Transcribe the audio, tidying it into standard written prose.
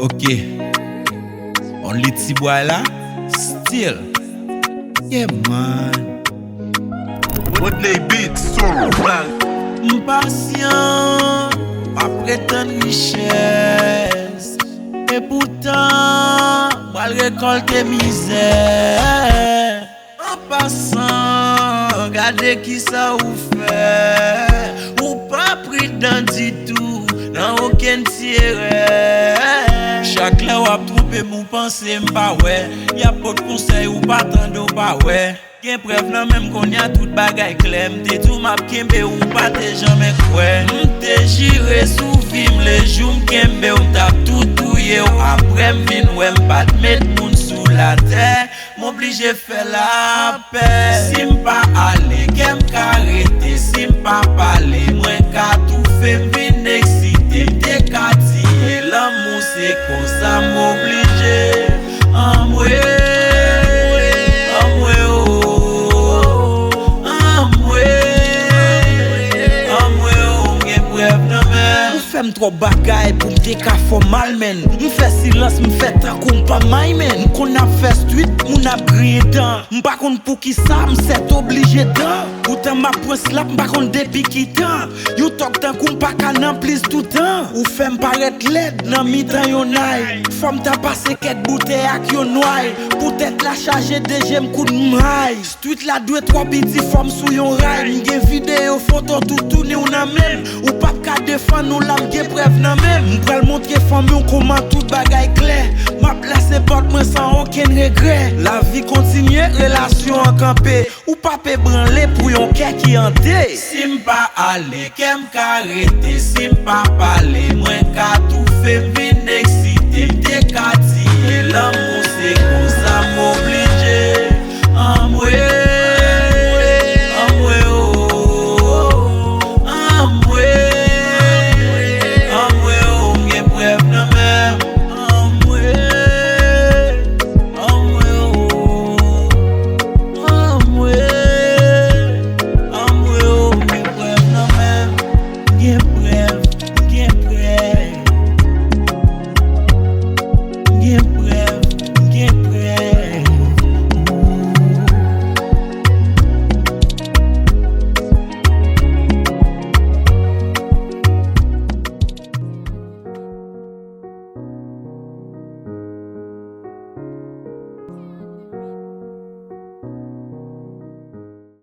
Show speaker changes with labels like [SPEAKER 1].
[SPEAKER 1] Ok. On lit si boy là. Still. Yeah man.
[SPEAKER 2] What they beat so blank.
[SPEAKER 1] M'patient, pas prétendre richesse. Et pourtant, moi récolter misère. En passant, regardez qui ça ou fait. Ou pas pris dans du tout, dans aucun tiré. Chaque là ou a trompé mon pensée m'pas ouais. Y'a pas de conseil ou pas tendre pas ouais. Gen preuve nan même qu'on y a tout bagay clair. M'te tout m'a kembe ou pas te jamais quoi. M'te jire sous film les jours m'kembe ou m'tap tout touye ou après m'vin ou m'pas mettre moun sous la terre. M'oblige faire la paix. Si m'pas aller, qu'em karete. Si m'pas parler, moi ka tout fait m'vin excité. M'te katiye l'amour c'est comme ça m'oblige. Fais trop bagay pour m'te ka fò mal men. M'fè silence, m'fè tan kon pa may men. Qu'on a fait street, moun a grillé dan. M'pa kon pou ki sa, m'set obligé dan. Pourtant m'a pren slap, m'pa kon depi ki tan. You talk tan kon pa ka nan plis tout temps. Ou fè m'paret led nan mi tan yon ay. Fòm ta passe ket bouteille ak yon noy. Peut-être la charge de m'kou d'm'hay. Street la dwe trop piti fòm sou yon ray. M'gen vidéo photo tout tourné ou nan même. Ou pa ka défend nous la m'gen preuve nan même. M'pral montrer fòm yon comment tout bagay clair. M'a placé porte moi sans aucun regret. La vie continue, relation en campé. Ou pa pe branler pour yon kè qui hanté. Si m'pa aller, qu'em karete. Si m'pa parler, moi ka tout fait m'vin excité. M'te katiye l'amour.